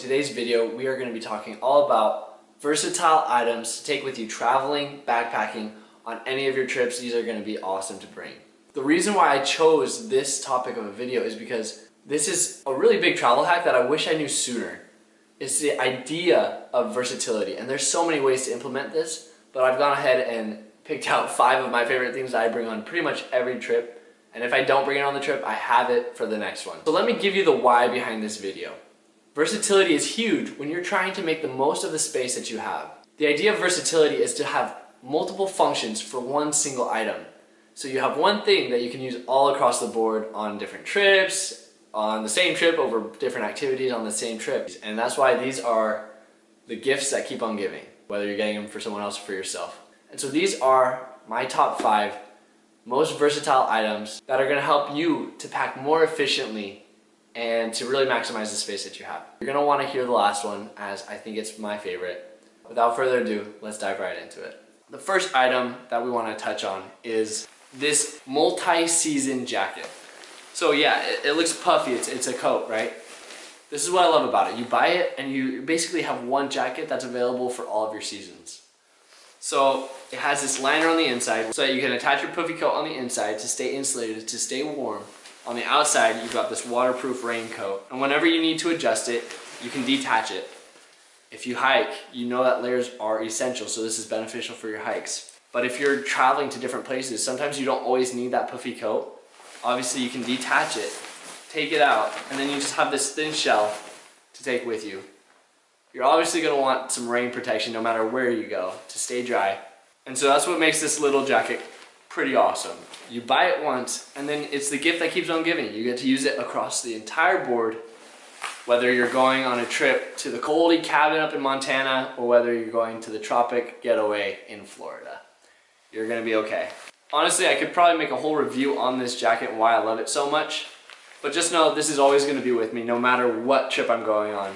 today's video, we are going to be talking all about versatile items to take with you traveling, backpacking, on any of your trips. These are going to be awesome to bring. The reason why I chose this topic of a video is because this is a really big travel hack that I wish I knew sooner. It's the idea of versatility, and there's so many ways to implement this, but I've gone ahead and picked out 5 of my favorite things that I bring on pretty much every trip. And if I don't bring it on the trip, I have it for the next one. So let me give you the why behind this video. Versatility is huge when you're trying to make the most of the space that you have. The idea of versatility is to have multiple functions for one single item. So you have one thing that you can use all across the board on different trips, on the same trip, over different activities on the same trip. And that's why these are the gifts that keep on giving, whether you're getting them for someone else or for yourself. And so these are my top 5 most versatile items that are going to help you to pack more efficiently and to really maximize the space that you have. You're going to want to hear the last one, as I think it's my favorite. Without further ado, let's dive right into it. The first item that we want to touch on is this multi-season jacket. So yeah, it looks puffy, it's a coat, right? This is what I love about it. You buy it and you basically have one jacket that's available for all of your seasons. So it has this liner on the inside so that you can attach your puffy coat on the inside to stay insulated, to stay warm. On the outside, you've got this waterproof raincoat. And whenever you need to adjust it, you can detach it. If you hike, you know that layers are essential, so this is beneficial for your hikes. But if you're traveling to different places, sometimes you don't always need that puffy coat. Obviously, you can detach it, take it out, and then you just have this thin shell to take with you. You're obviously going to want some rain protection no matter where you go to stay dry. And so that's what makes this little jacket pretty awesome. You buy it once, and then it's the gift that keeps on giving. You get to use it across the entire board, whether you're going on a trip to the coldy cabin up in Montana or whether you're going to the tropic getaway in Florida. You're going to be okay. Honestly, I could probably make a whole review on this jacket and why I love it so much, but just know this is always going to be with me no matter what trip I'm going on.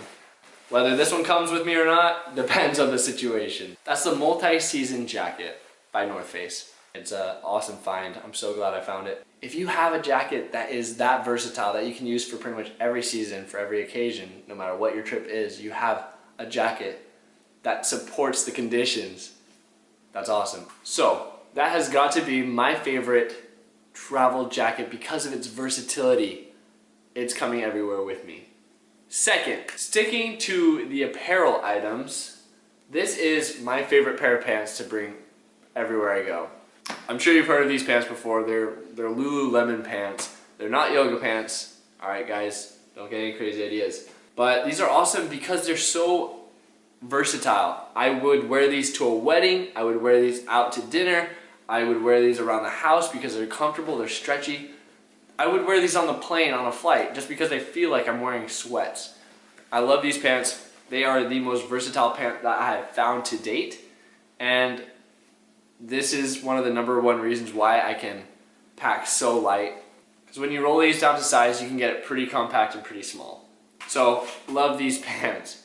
Whether this one comes with me or not depends on the situation. That's the multi-season jacket by North Face. It's an awesome find. I'm so glad I found it. If you have a jacket that is that versatile that you can use for pretty much every season, for every occasion, no matter what your trip is, you have a jacket that supports the conditions. That's awesome. So that has got to be my favorite travel jacket because of its versatility. It's coming everywhere with me. Second, sticking to the apparel items, this is my favorite pair of pants to bring everywhere I go. I'm sure you've heard of these pants before. They're Lululemon pants. They're not yoga pants. Alright guys, don't get any crazy ideas. But these are awesome because they're so versatile. I would wear these to a wedding. I would wear these out to dinner. I would wear these around the house because they're comfortable, they're stretchy. I would wear these on the plane on a flight just because I feel like I'm wearing sweats. I love these pants. They are the most versatile pant that I have found to date, and this is one of the #1 reasons why I can pack so light. Because when you roll these down to size, you can get it pretty compact and pretty small. So love these pants.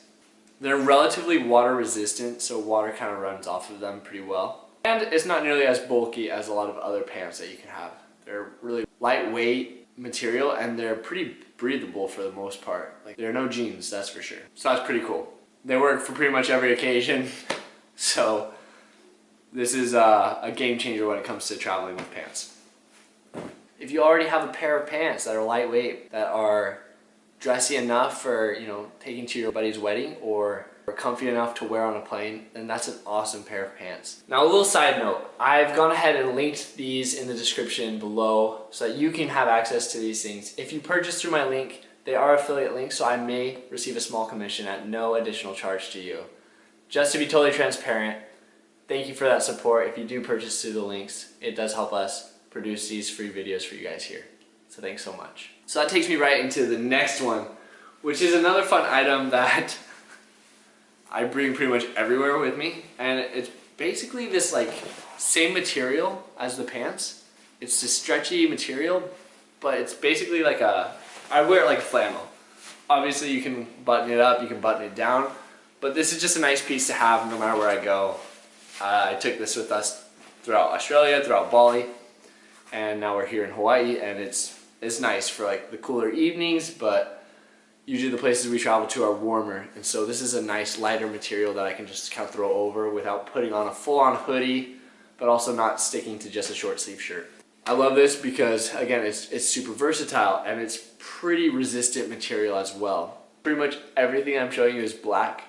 They're relatively water resistant, so water kind of runs off of them pretty well. And it's not nearly as bulky as a lot of other pants that you can have. They're really lightweight material and they're pretty breathable for the most part. Like, they're no jeans, that's for sure. So that's pretty cool. They work for pretty much every occasion. So this is a game changer when it comes to traveling with pants. If you already have a pair of pants that are lightweight, that are dressy enough for, you know, taking to your buddy's wedding, or comfy enough to wear on a plane, then that's an awesome pair of pants. Now, a little side note, I've gone ahead and linked these in the description below so that you can have access to these things. If you purchase through my link, they are affiliate links, so I may receive a small commission at no additional charge to you. Just to be totally transparent, thank you for that support. If you do purchase through the links, it does help us produce these free videos for you guys here. So thanks so much. So that takes me right into the next one, which is another fun item that I bring pretty much everywhere with me, and it's basically this like same material as the pants. It's this stretchy material, but it's basically like I wear it like a flannel. Obviously you can button it up, you can button it down, but this is just a nice piece to have no matter where I go. I took this with us throughout Australia, throughout Bali, and now we're here in Hawaii, and it's nice for like the cooler evenings, but usually the places we travel to are warmer, and so this is a nice lighter material that I can just kind of throw over without putting on a full-on hoodie, but also not sticking to just a short sleeve shirt. I love this because, again, it's super versatile and it's pretty resistant material as well. Pretty much everything I'm showing you is black.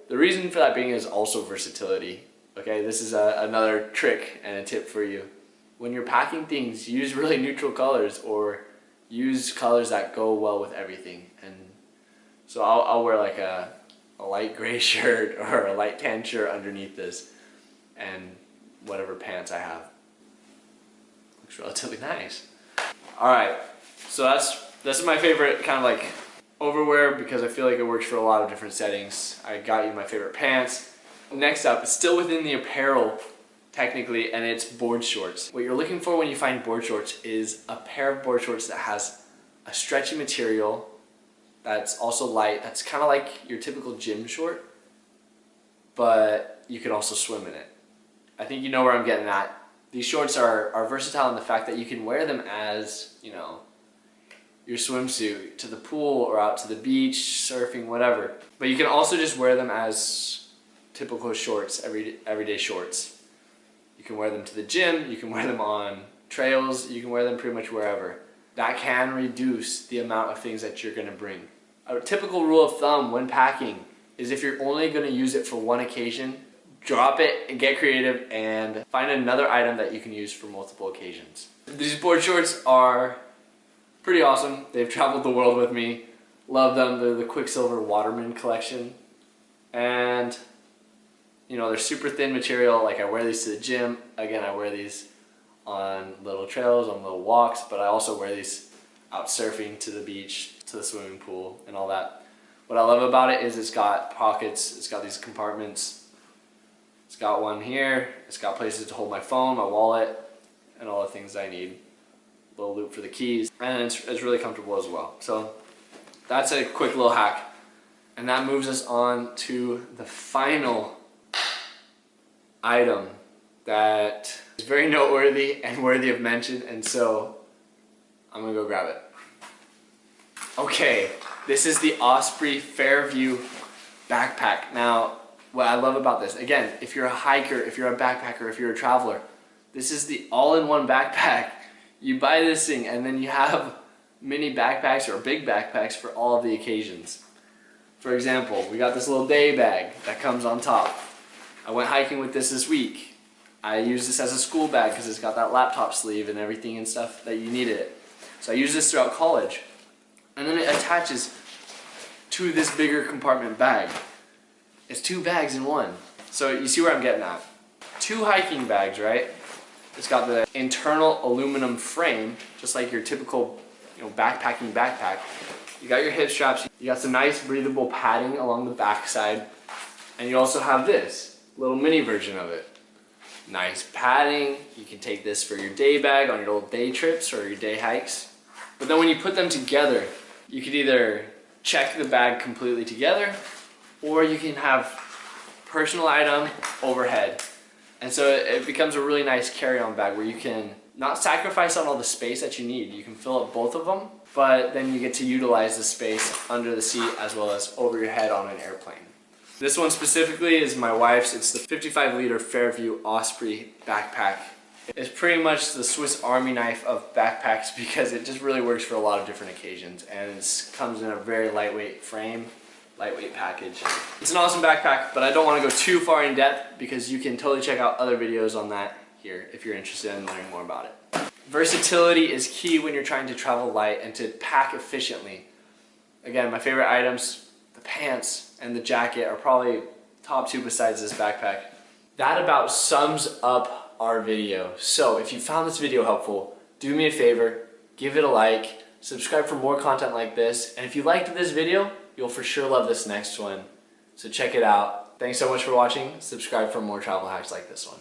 The reason for that being is also versatility. Okay, this is another trick and a tip for you. When you're packing things, use really neutral colors or use colors that go well with everything. And so I'll wear like a light gray shirt or a light tan shirt underneath this and whatever pants I have. Looks relatively nice. Alright, so that's my favorite kind of like overwear because I feel like it works for a lot of different settings. I got you my favorite pants. Next up, it's still within the apparel technically, and it's board shorts. What you're looking for when you find board shorts is a pair of board shorts that has a stretchy material that's also light, that's kind of like your typical gym short, but you can also swim in it. I think you know where I'm getting at. These shorts are versatile in the fact that you can wear them as, you know, your swimsuit to the pool or out to the beach, surfing, whatever. But you can also just wear them as typical shorts, everyday shorts. You can wear them to the gym, you can wear them on trails, you can wear them pretty much wherever. That can reduce the amount of things that you're gonna bring. A typical rule of thumb when packing is if you're only gonna use it for one occasion, drop it and get creative and find another item that you can use for multiple occasions. These board shorts are pretty awesome. They've traveled the world with me. Love them. They're the Quicksilver Waterman collection. And you know, they're super thin material. Like I wear these to the gym. Again, I wear these on little trails, on little walks, but I also wear these out surfing, to the beach, to the swimming pool, and all that. What I love about it is it's got pockets, it's got these compartments. It's got one here, it's got places to hold my phone, my wallet, and all the things I need. Little loop for the keys, and it's really comfortable as well. So that's a quick little hack. And that moves us on to the final item that is very noteworthy and worthy of mention, and so I'm gonna go grab it. Okay, this is the Osprey Fairview backpack. Now, what I love about this, again, if you're a hiker, if you're a backpacker, if you're a traveler, this is the all-in-one backpack. You buy this thing and then you have mini backpacks or big backpacks for all of the occasions. For example, we got this little day bag that comes on top. I went hiking with this week. I use this as a school bag because it's got that laptop sleeve and everything and stuff that you need it. So I use this throughout college. And then it attaches to this bigger compartment bag. It's two bags in one. So you see where I'm getting at. Two hiking bags, right? It's got the internal aluminum frame, just like your typical, you know, backpacking backpack. You got your hip straps, you got some nice breathable padding along the back side, and you also have this little mini version of it. Nice padding. You can take this for your day bag on your little day trips or your day hikes. But then when you put them together, you could either check the bag completely together, or you can have personal item overhead. And so it becomes a really nice carry-on bag where you can not sacrifice on all the space that you need. You can fill up both of them, but then you get to utilize the space under the seat as well as over your head on an airplane. This one specifically is my wife's. It's the 55-liter Fairview Osprey backpack. It's pretty much the Swiss Army knife of backpacks because it just really works for a lot of different occasions, and it comes in a very lightweight frame. Lightweight package. It's an awesome backpack, but I don't want to go too far in depth because you can totally check out other videos on that here if you're interested in learning more about it. Versatility is key when you're trying to travel light and to pack efficiently. Again, my favorite items, the pants and the jacket, are probably top two besides this backpack. That about sums up our video. So if you found this video helpful, do me a favor, give it a like, subscribe for more content like this, and if you liked this video, you'll for sure love this next one. So check it out. Thanks so much for watching. Subscribe for more travel hacks like this one.